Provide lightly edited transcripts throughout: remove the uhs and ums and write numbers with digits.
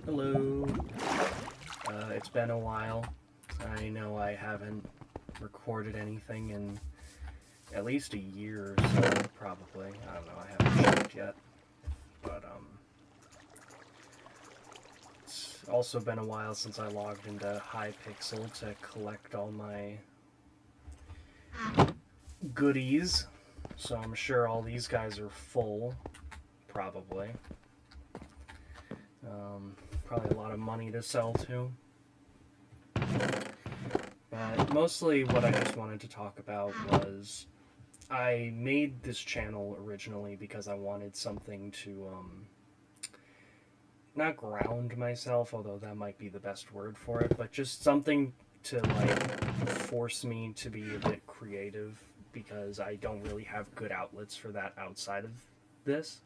Hello. It's been a while. I know I haven't recorded anything in at least a year or so, probably. I don't know, I haven't checked yet. But, it's also been a while since I logged into Hypixel to collect all my goodies. So I'm sure all these guys are full, probably. Probably a lot of money to sell to. But mostly what I just wanted to talk about was I made this channel originally because I wanted something to, not ground myself, although that might be the best word for it, but just something to, like, force me to be a bit creative because I don't really have good outlets for that outside of this.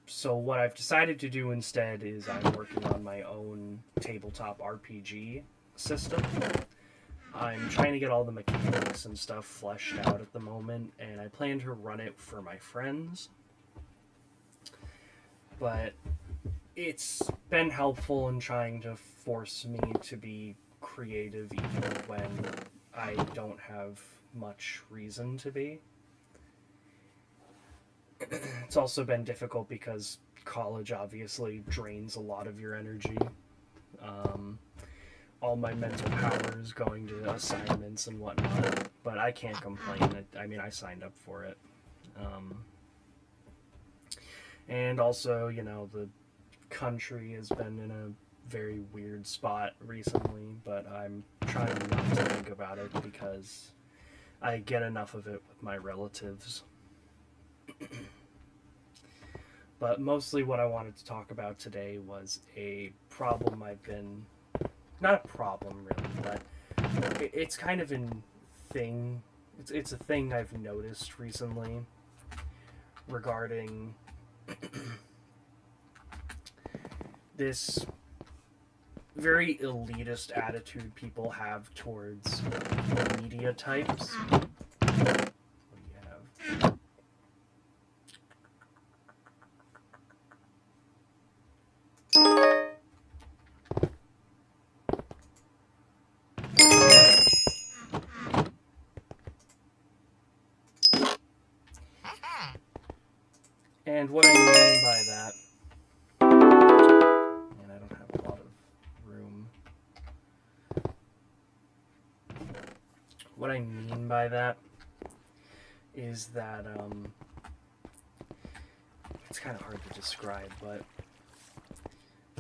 So what I've decided to do instead is I'm working on my own tabletop RPG system. I'm trying to get all the mechanics and stuff fleshed out at the moment, and I plan to run it for my friends. But it's been helpful in trying to force me to be creative even when I don't have much reason to be. It's also been difficult because college obviously drains a lot of your energy. All my mental power is going to assignments and whatnot, but I can't complain. I mean, I signed up for it. And also, you know, the country has been in a very weird spot recently, but I'm trying not to think about it because I get enough of it with my relatives. But mostly what I wanted to talk about today was a problem I've been... Not a problem, really, but it's kind of a thing. It's a thing I've noticed recently regarding this very elitist attitude people have towards media types. What do you have? And what I mean by that, and I don't have a lot of room. What I mean by that is that, it's kind of hard to describe, but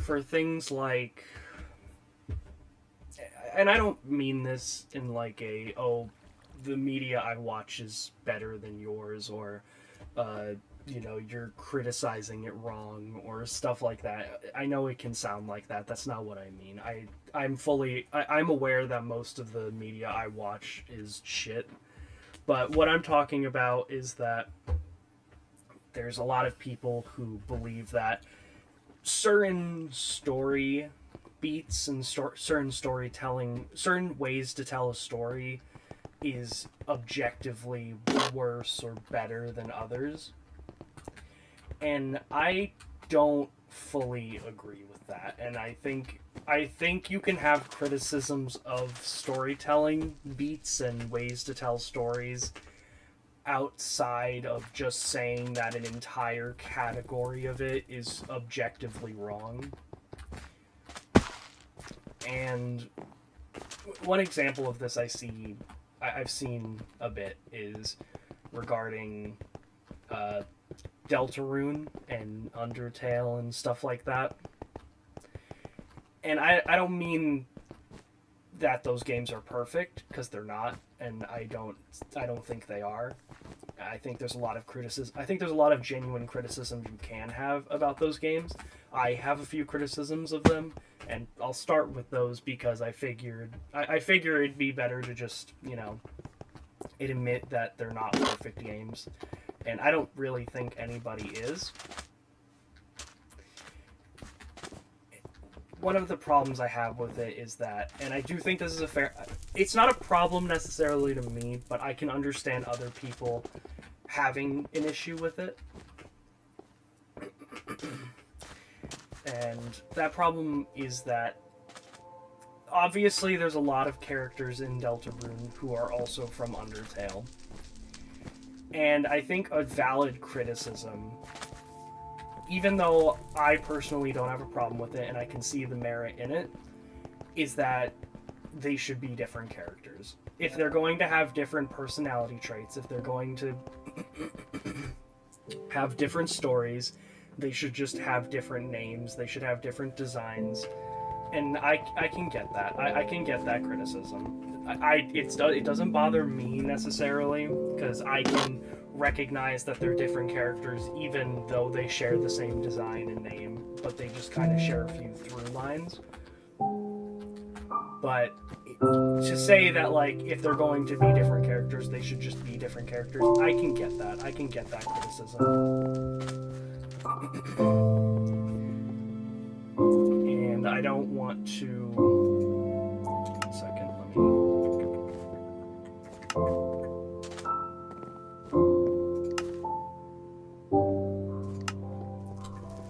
for things like, and I don't mean this in like a, oh, the media I watch is better than yours, or, you know, you're criticizing it wrong, or stuff like that. I know it can sound like that. That's not what I mean. I'm aware that most of the media I watch is shit. But what I'm talking about is that there's a lot of people who believe that certain story beats and certain storytelling, certain ways to tell a story is objectively worse or better than others. And I don't fully agree with that. And I think you can have criticisms of storytelling beats and ways to tell stories outside of just saying that an entire category of it is objectively wrong. And one example of this I've seen a bit is regarding Deltarune and Undertale and stuff like that. And I don't mean that those games are perfect, because they're not, and I don't think they are. I think there's a lot of criticism. I think there's a lot of genuine criticism you can have about those games. I have a few criticisms of them, and I'll start with those because I figure it'd be better to just, you know, admit that they're not perfect games. And I don't really think anybody is. One of the problems I have with it is that, and I do think this is a fair... It's not a problem necessarily to me, but I can understand other people having an issue with it. And that problem is that obviously there's a lot of characters in Deltarune who are also from Undertale. And I think a valid criticism, even though I personally don't have a problem with it and I can see the merit in it, is that they should be different characters. If they're going to have different personality traits, if they're going to have different stories, they should just have different names, they should have different designs. And I can get that. I can get that criticism. It doesn't bother me necessarily, because I can recognize that they're different characters even though they share the same design and name, but they just kind of share a few through lines. But to say that, like, if they're going to be different characters, they should just be different characters, I can get that. I can get that criticism. And I don't want to... One second, let me...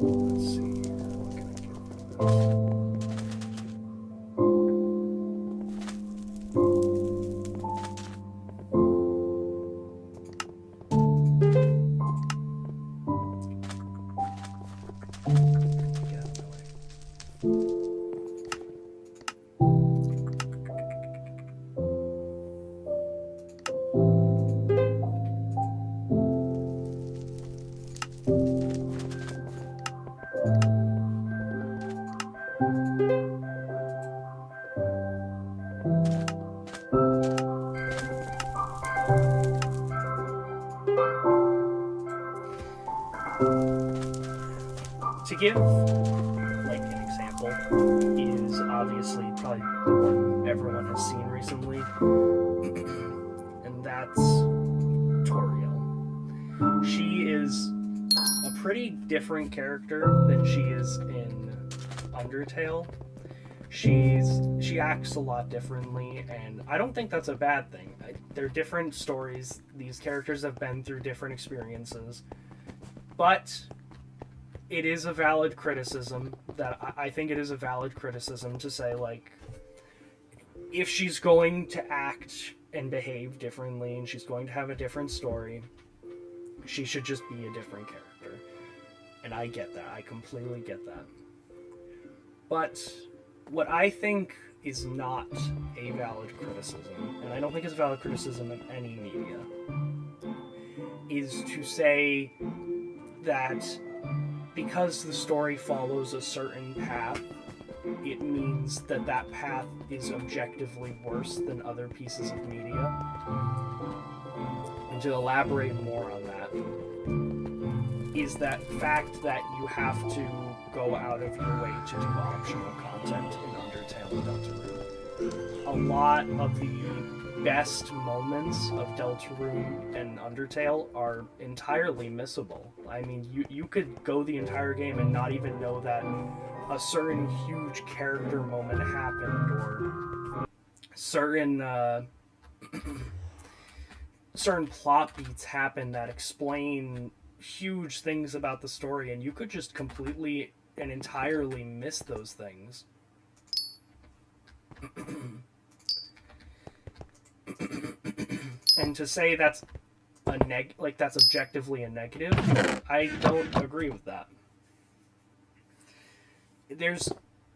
Let's see here. What can I give this? To give, like, an example is obviously probably the one everyone has seen recently, and that's Toriel. She is a pretty different character than she is in Undertale. She acts a lot differently, and I don't think that's a bad thing. They're different stories. These characters have been through different experiences, but it is a valid criticism that I think it is a valid criticism to say, like, if she's going to act and behave differently and she's going to have a different story, she should just be a different character. And I get that. I completely get that. But what I think is not a valid criticism, and I don't think it's a valid criticism of any media, is to say that because the story follows a certain path, it means that that path is objectively worse than other pieces of media. And to elaborate more on that, is that fact that you have to go out of your way to do optional content in Undertale and Deltarune. A lot of the best moments of Deltarune and Undertale are entirely missable. I mean, you could go the entire game and not even know that a certain huge character moment happened, or certain certain plot beats happen that explain huge things about the story, and you could just completely and entirely miss those things. And to say that's that's objectively a negative, I don't agree with that. There's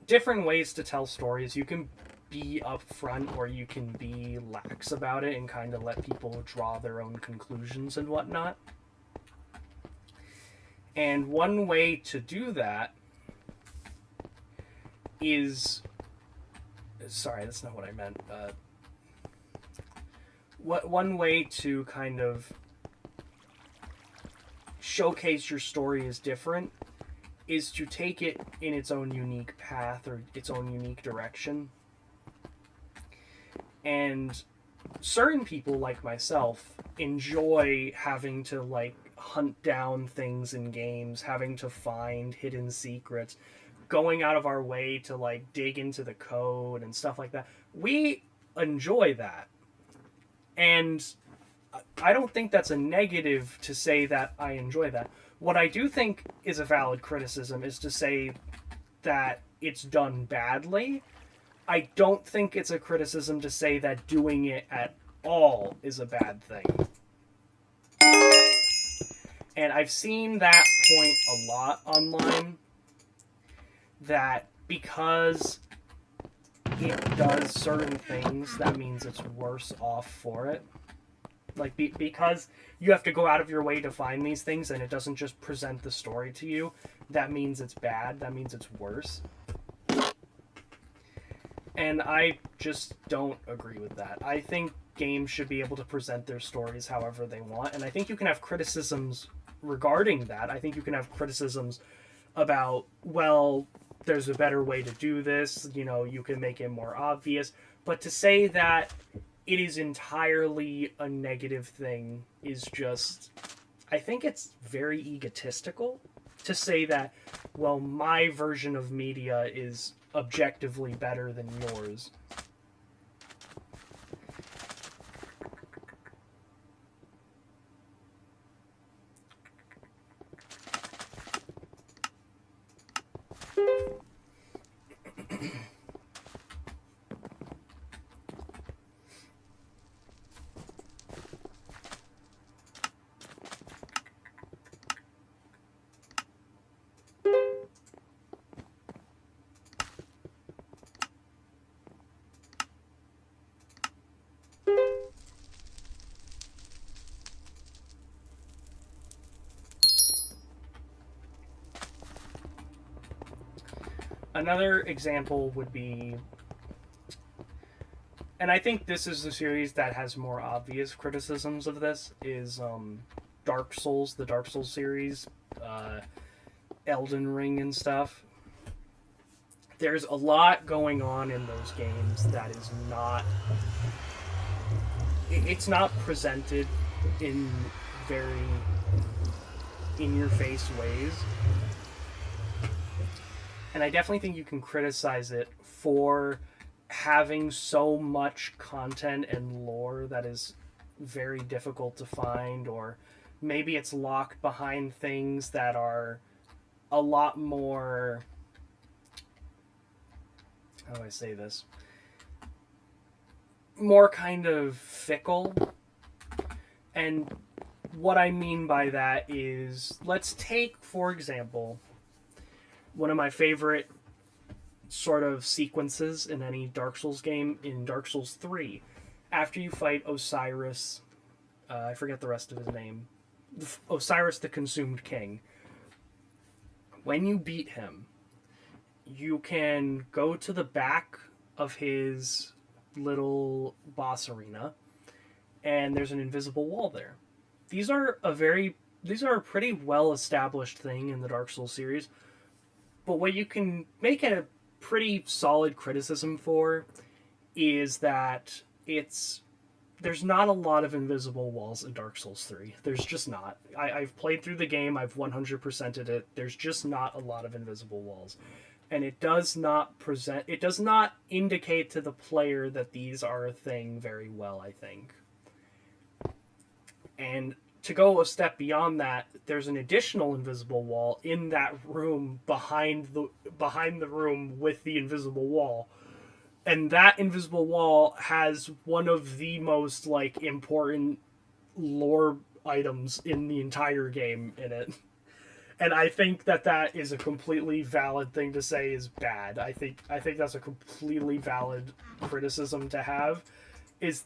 different ways to tell stories. You can be upfront, or you can be lax about it and kind of let people draw their own conclusions and whatnot. And one way to do that is... Sorry, that's not what I meant. One way to kind of showcase your story is different is to take it in its own unique path or its own unique direction. And certain people, like myself, enjoy having to, like, hunt down things in games, having to find hidden secrets, going out of our way to, like, dig into the code and stuff like that. We enjoy that. And I don't think that's a negative to say that I enjoy that. What I do think is a valid criticism is to say that it's done badly. I don't think it's a criticism to say that doing it at all is a bad thing. And I've seen that point a lot online, that because it does certain things, that means it's worse off for it. Like, because you have to go out of your way to find these things and it doesn't just present the story to you, that means it's bad, that means it's worse. And I just don't agree with that. I think games should be able to present their stories however they want, and I think you can have criticisms regarding that. I think you can have criticisms about, well, there's a better way to do this, you know, you can make it more obvious. But to say that it is entirely a negative thing is just, I think it's very egotistical to say that, well, my version of media is objectively better than yours. Another example would be, and I think this is the series that has more obvious criticisms of this, is Dark Souls, the Dark Souls series, Elden Ring and stuff. There's a lot going on in those games that is not, it's not presented in very in-your-face ways. And I definitely think you can criticize it for having so much content and lore that is very difficult to find, or maybe it's locked behind things that are a lot more, how do I say this, more kind of fickle. And what I mean by that is, let's take, for example, one of my favorite sort of sequences in any Dark Souls game, in Dark Souls 3. After you fight Osiris, I forget the rest of his name, Osiris the Consumed King. When you beat him, you can go to the back of his little boss arena, and there's an invisible wall there. These are a pretty well established thing in the Dark Souls series. But what you can make a pretty solid criticism for is that there's not a lot of invisible walls in Dark Souls 3. There's just not. I've played through the game, I've 100%ed it. There's just not a lot of invisible walls. And it does not indicate to the player that these are a thing very well, I think. And to go a step beyond that, there's an additional invisible wall in that room behind the room with the invisible wall. And that invisible wall has one of the most important lore items in the entire game in it. And I think that is a completely valid thing to say is bad. I think that's a completely valid criticism to have, is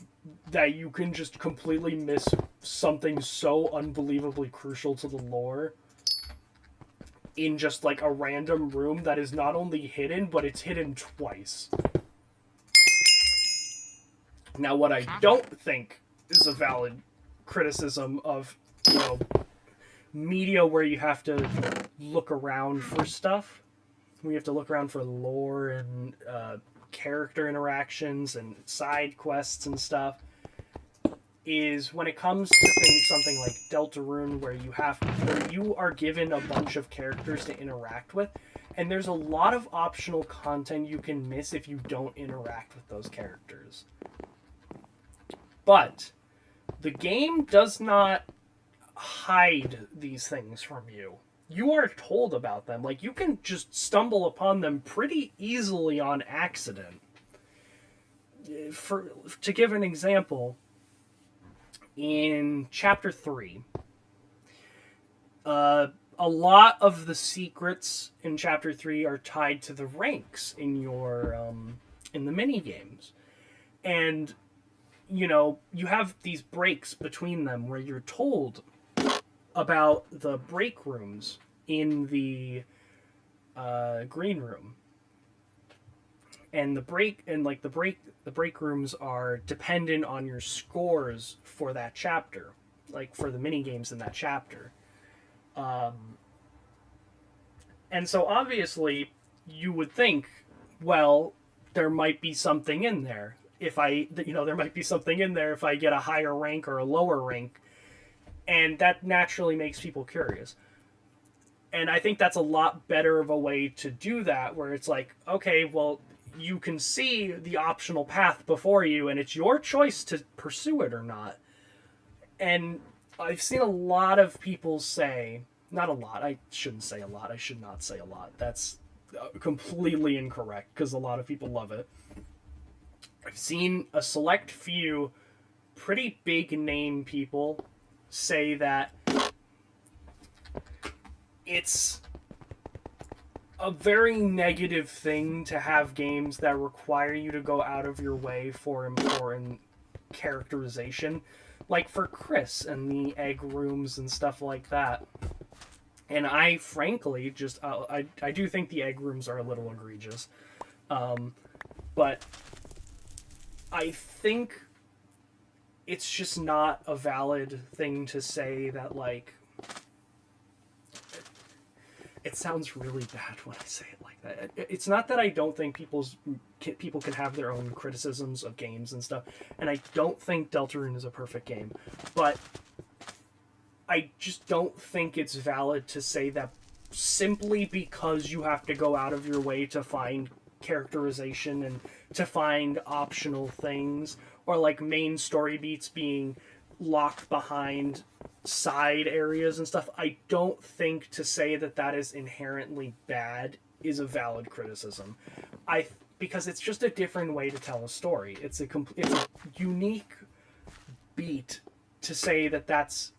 that you can just completely miss something so unbelievably crucial to the lore in just a random room that is not only hidden, but it's hidden twice. Now, what I don't think is a valid criticism of, media where you have to look around for stuff, we have to look around for lore and character interactions and side quests and stuff, is when it comes to something like Deltarune, where you are given a bunch of characters to interact with, and there's a lot of optional content you can miss if you don't interact with those characters. But the game does not hide these things from you. you are told about them. Like, you can just stumble upon them pretty easily on accident. To give an example, in chapter 3, a lot of the secrets in chapter 3 are tied to the ranks in your in the mini games. And you have these breaks between them where you're told about the break rooms in the green room. And the break rooms are dependent on your scores for that chapter, like for the mini games in that chapter. And so obviously you would think, well, there might be something in there. There might be something in there if I get a higher rank or a lower rank, and that naturally makes people curious. And I think that's a lot better of a way to do that, where it's like, okay, well, you can see the optional path before you, and it's your choice to pursue it or not. And I've seen a lot of people say, not a lot, I shouldn't say a lot, I should not say a lot. That's completely incorrect, because a lot of people love it. I've seen a select few pretty big name people say that it's a very negative thing to have games that require you to go out of your way for important characterization, like for Chris and the egg rooms and stuff like that. And I frankly just I do think the egg rooms are a little egregious, but I think it's just not a valid thing to say that, like, it sounds really bad when I say it like that. It's not that I don't think people can have their own criticisms of games and stuff, and I don't think Deltarune is a perfect game, but I just don't think it's valid to say that simply because you have to go out of your way to find characterization and to find optional things, or like main story beats being locked behind side areas and stuff. I don't think to say that that is inherently bad is a valid criticism. Because it's just a different way to tell a story. It's a unique beat to say that that's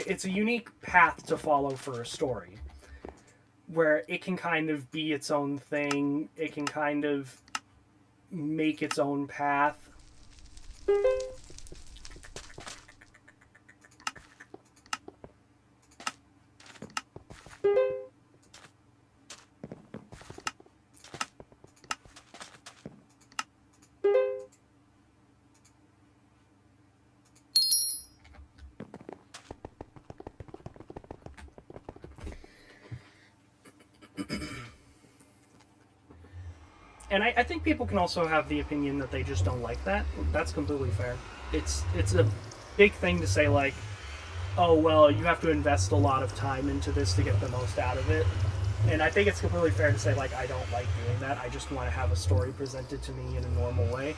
it's a unique path to follow for a story, where it can kind of be its own thing. It can kind of make its own path. And I think people can also have the opinion that they just don't like that. That's completely fair. It's a big thing to say, like, oh, well, you have to invest a lot of time into this to get the most out of it. And I think it's completely fair to say, like, I don't like doing that. I just want to have a story presented to me in a normal way.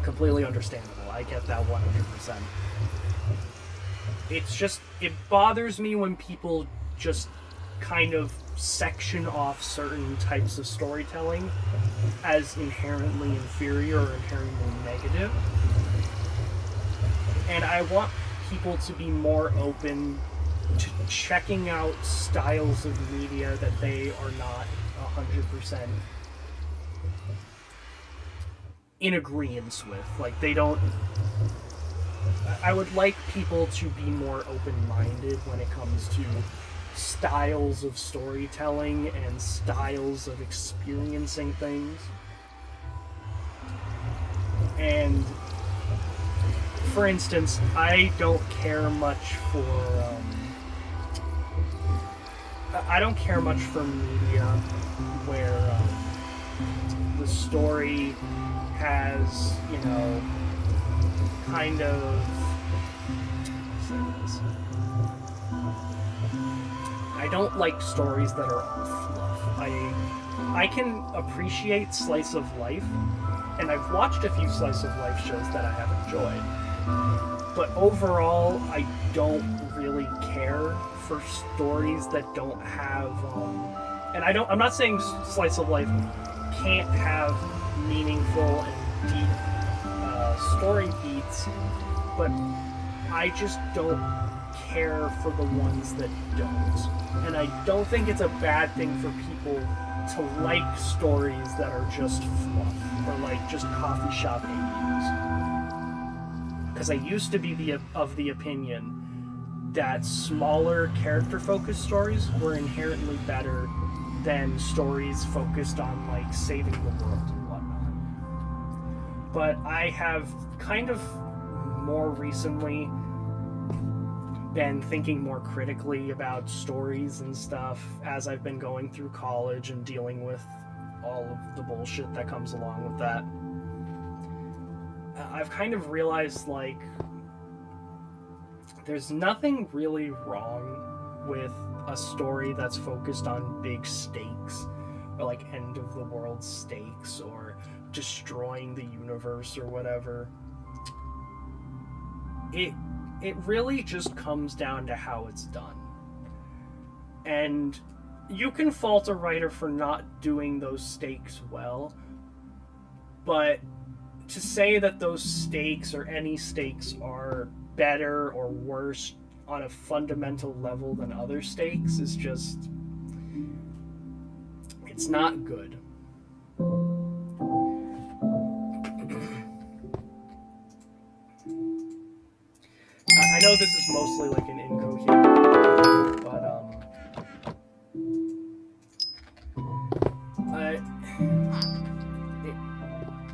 Completely understandable. I get that 100%. It's just, it bothers me when people just kind of section off certain types of storytelling as inherently inferior or inherently negative. And I want people to be more open to checking out styles of media that they are not 100% in agreement with. Like, they don't... I would like people to be more open-minded when it comes to styles of storytelling and styles of experiencing things. And for instance, I don't care much for media where the story has, kind of, I don't like stories that are all fluff. I can appreciate slice of life, and I've watched a few slice of life shows that I have enjoyed. But overall, I don't really care for stories that don't have, and I'm not saying slice of life can't have meaningful and deep story beats, but I just don't care for the ones that don't. And I don't think it's a bad thing for people to like stories that are just fluff or like just coffee shop AUs. Because I used to be of the opinion that smaller character-focused stories were inherently better than stories focused on like saving the world and whatnot. But I have kind of more recently been thinking more critically about stories and stuff as I've been going through college and dealing with all of the bullshit that comes along with that. I've kind of realized, like, there's nothing really wrong with a story that's focused on big stakes, or like end of the world stakes, or destroying the universe or whatever. It really just comes down to how it's done. And you can fault a writer for not doing those stakes well, but to say that those stakes or any stakes are better or worse on a fundamental level than other stakes is just, it's not good. I know this is mostly like an incoherent, but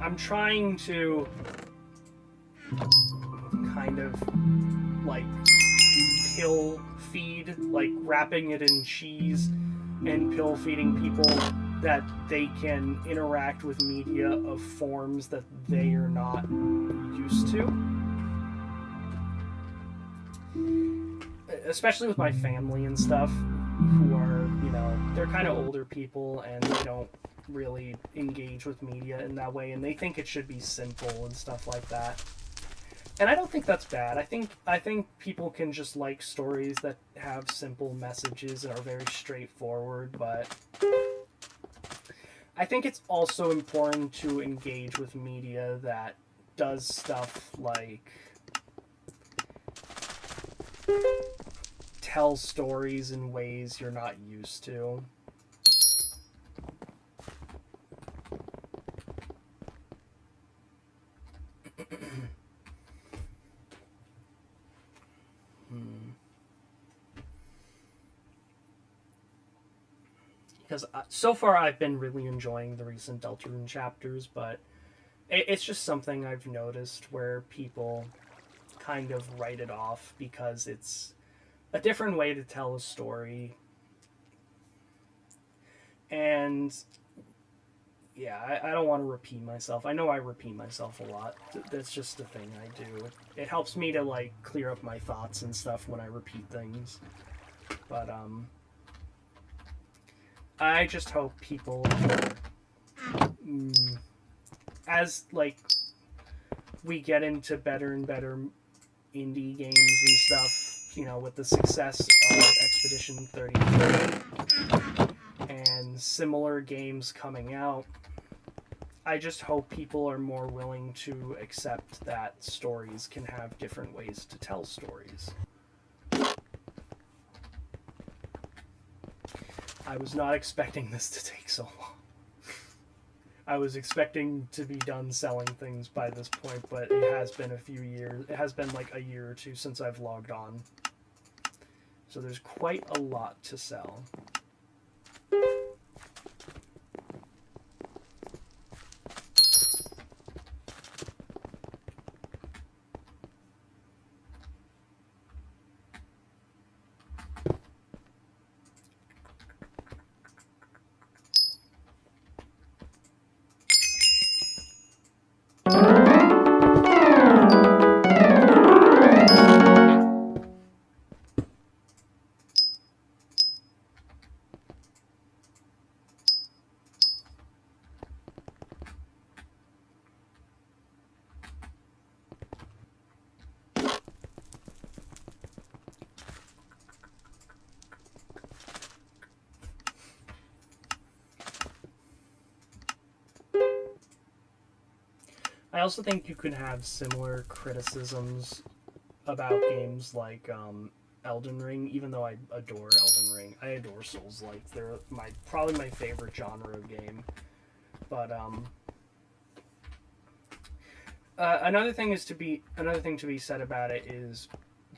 I'm trying to kind of like pill feed, like wrapping it in cheese and pill feeding people that they can interact with media of forms that they are not used to. Especially with my family and stuff, who are, you know, they're kind of older people and they don't really engage with media in that way, and they think it should be simple and stuff like that. And I don't think that's bad. I think people can just like stories that have simple messages and are very straightforward, but I think it's also important to engage with media that does stuff like tell stories in ways you're not used to. Because so far I've been really enjoying the recent Deltarune chapters, but it's just something I've noticed where people kind of write it off because it's a different way to tell a story. And yeah, I don't want to repeat myself. I know I repeat myself a lot. That's just the thing I do. It helps me to like clear up my thoughts and stuff when I repeat things. But I just hope people as like we get into better and better indie games and stuff, you know, with the success of Expedition 33 and similar games coming out, I just hope people are more willing to accept that stories can have different ways to tell stories. I was not expecting this to take so long. I was expecting to be done selling things by this point, but it has been a few years. It has been like a year or two since I've logged on. So there's quite a lot to sell. I also think you could have similar criticisms about games like Elden Ring, even though I adore Elden Ring. I adore Souls-like. They're probably my favorite genre of game. But another thing to be said about it is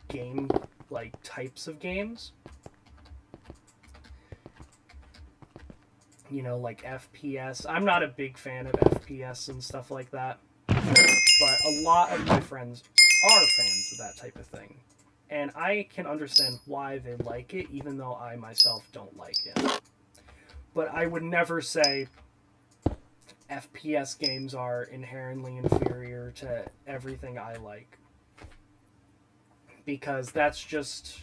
game like types of games. You know, like FPS. I'm not a big fan of FPS and stuff like that, but a lot of my friends are fans of that type of thing. And I can understand why they like it, even though I myself don't like it. But I would never say FPS games are inherently inferior to everything I like. Because that's just...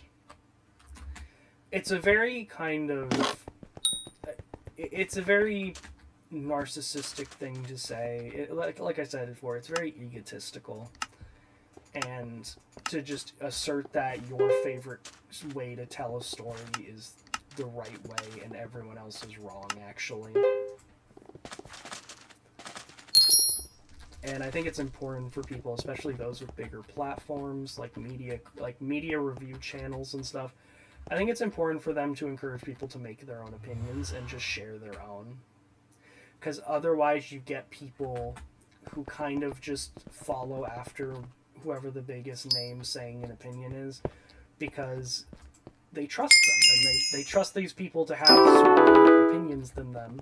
It's a very kind of... It's a very narcissistic thing to say. Like I said before, it's very egotistical. And to just assert that your favorite way to tell a story is the right way and everyone else is wrong, actually. And I think it's important for people, especially those with bigger platforms like media review channels and stuff. I think it's important for them to encourage people to make their own opinions and just share their own. Because otherwise you get people who kind of just follow after whoever the biggest name saying an opinion is, because they trust them and they trust these people to have stronger opinions than them.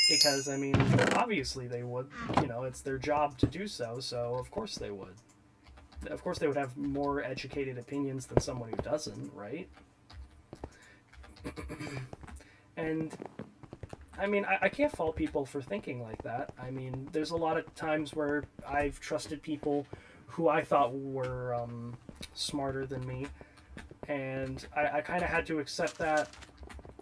Because, I mean, obviously they would. You know, it's their job to do so, so of course they would. Of course they would have more educated opinions than someone who doesn't, right? And, I mean, I can't fault people for thinking like that. I mean, there's a lot of times where I've trusted people who I thought were smarter than me, and I kind of had to accept that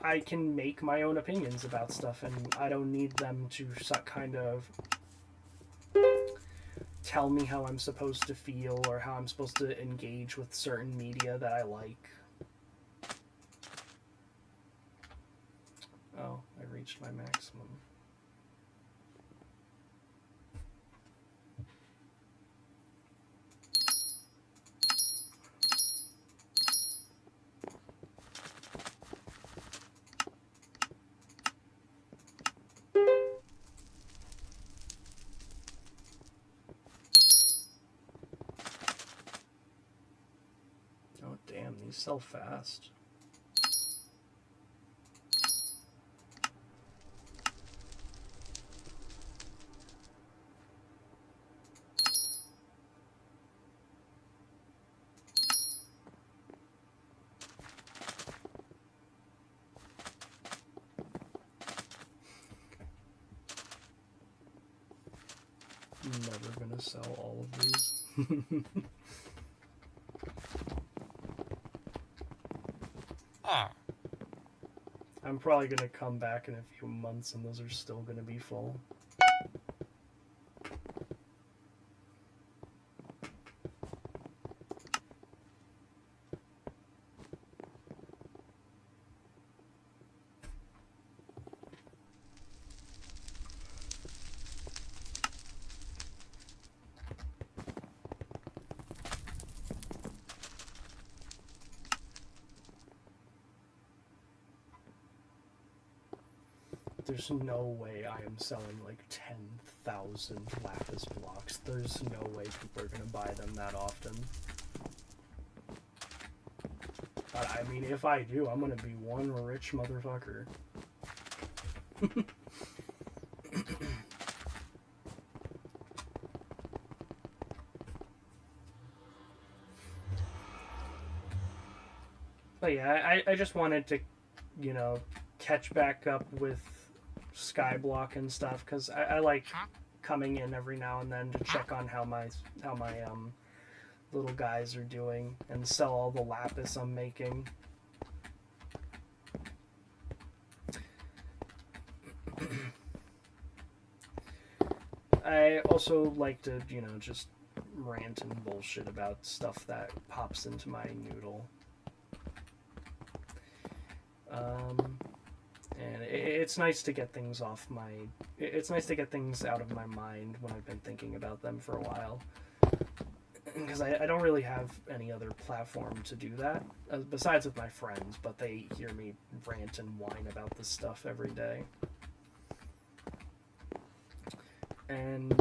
I can make my own opinions about stuff, and I don't need them to kind of tell me how I'm supposed to feel or how I'm supposed to engage with certain media that I like. Oh, I reached my maximum. Oh, damn, these sell fast. I'm never gonna sell all of these. I'm probably gonna come back in a few months and those are still gonna be full. There's no way I am selling like 10,000 lapis blocks. There's no way people are gonna buy them that often. But I mean, if I do, I'm gonna be one rich motherfucker. But yeah, I just wanted to, you know, catch back up with Skyblock and stuff, because I like coming in every now and then to check on how my little guys are doing and sell all the lapis I'm making. I also like to, you know, just rant and bullshit about stuff that pops into my noodle. And it's nice to get things off my. It's nice to get things out of my mind when I've been thinking about them for a while. Because I don't really have any other platform to do that besides with my friends, but they hear me rant and whine about this stuff every day. And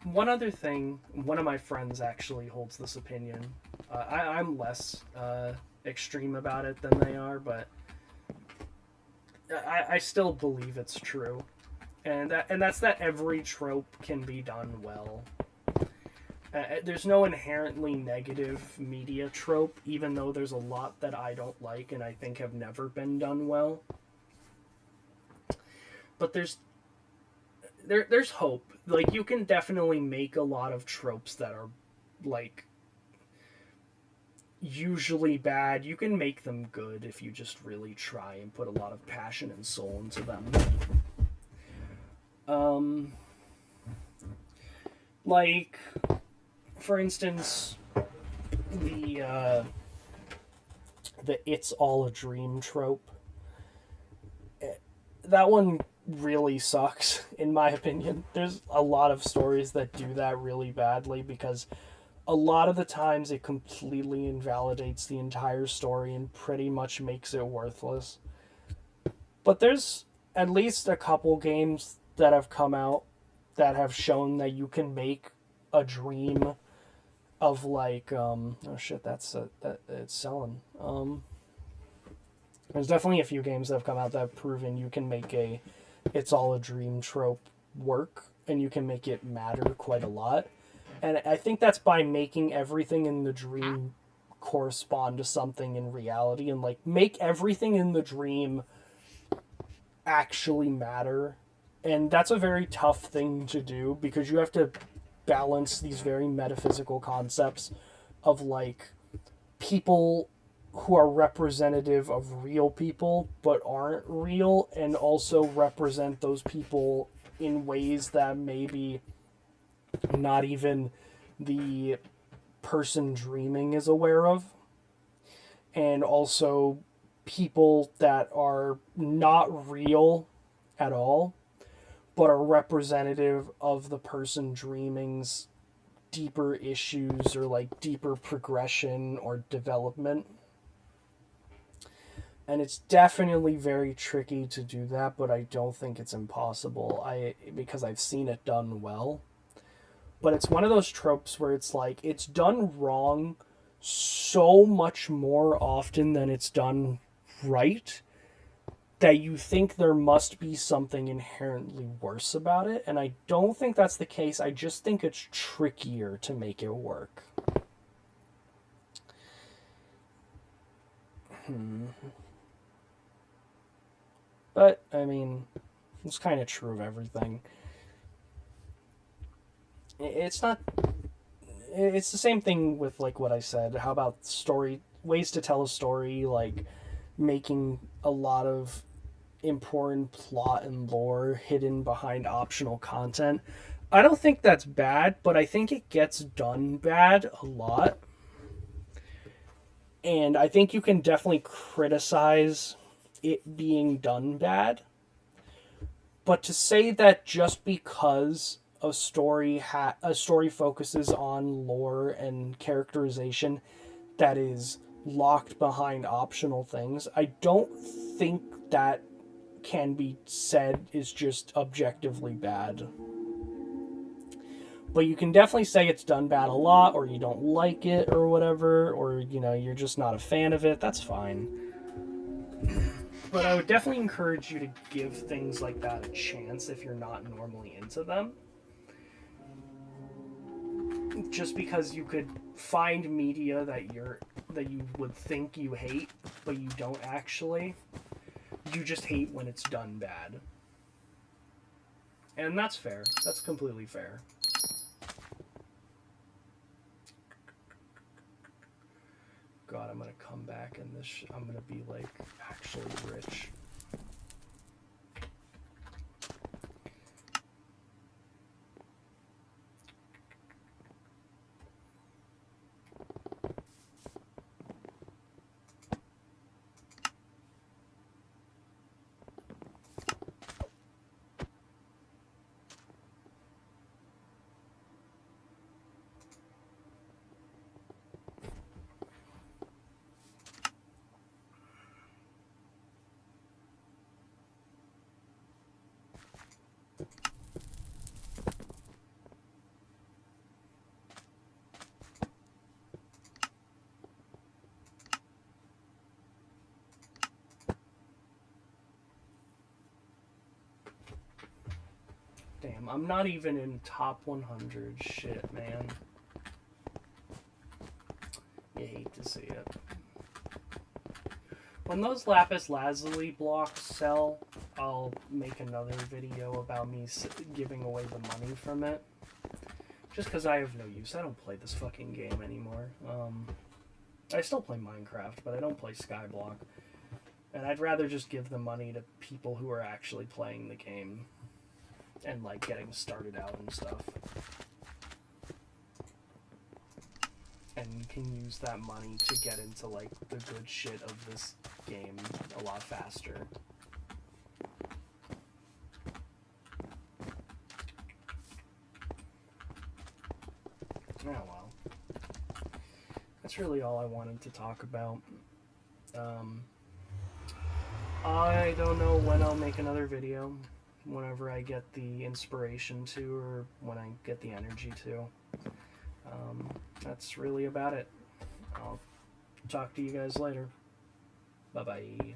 one other thing, one of my friends actually holds this opinion. I'm less extreme about it than they are, but I still believe it's true, and that's that every trope can be done well. There's no inherently negative media trope, even though there's a lot that I don't like and I think have never been done well. But there's hope. Like, you can definitely make a lot of tropes that are, like, usually bad. You can make them good if you just really try and put a lot of passion and soul into them. Like, for instance, the "it's all a dream" trope. That one really sucks, in my opinion. There's a lot of stories that do that really badly because a lot of the times it completely invalidates the entire story and pretty much makes it worthless. But there's at least a couple games that have come out that have shown that you can make a dream of, like, oh shit, that it's selling. There's definitely a few games that have come out that have proven you can make a "it's all a dream" trope work, and you can make it matter quite a lot. And I think that's by making everything in the dream correspond to something in reality, and, like, make everything in the dream actually matter. And that's a very tough thing to do because you have to balance these very metaphysical concepts of, like, people who are representative of real people but aren't real, and also represent those people in ways that maybe not even the person dreaming is aware of, and also people that are not real at all but are representative of the person dreaming's deeper issues or, like, deeper progression or development. And it's definitely very tricky to do that, but I don't think it's impossible. Because I've seen it done well. But it's one of those tropes where it's like it's done wrong so much more often than it's done right that you think there must be something inherently worse about it, and I don't think that's the case. I just think it's trickier to make it work. But, I mean, it's kind of true of everything. It's not... It's the same thing with, like, what I said. How about ways to tell a story, like making a lot of important plot and lore hidden behind optional content. I don't think that's bad, but I think it gets done bad a lot. And I think you can definitely criticize it being done bad. But to say that just because a story focuses on lore and characterization that is locked behind optional things, I don't think that can be said is just objectively bad. But you can definitely say it's done bad a lot, or you don't like it, or whatever, or, you're just not a fan of it. That's fine. But I would definitely encourage you to give things like that a chance if you're not normally into them. Just because you could find media that you would think you hate, but you don't actually. You just hate when it's done bad. And that's fair. That's completely fair. God, I'm gonna come back and I'm gonna be, like, actually rich. I'm not even in top 100. Shit, man. You hate to see it. When those lapis lazuli blocks sell, I'll make another video about me giving away the money from it. Just because I have no use. I don't play this fucking game anymore. I still play Minecraft, but I don't play Skyblock. And I'd rather just give the money to people who are actually playing the game and, like, getting started out and stuff. And can use that money to get into, like, the good shit of this game a lot faster. Oh, well. That's really all I wanted to talk about. I don't know when I'll make another video. Whenever I get the inspiration to, or when I get the energy to. That's really about it. I'll talk to you guys later. Bye-bye.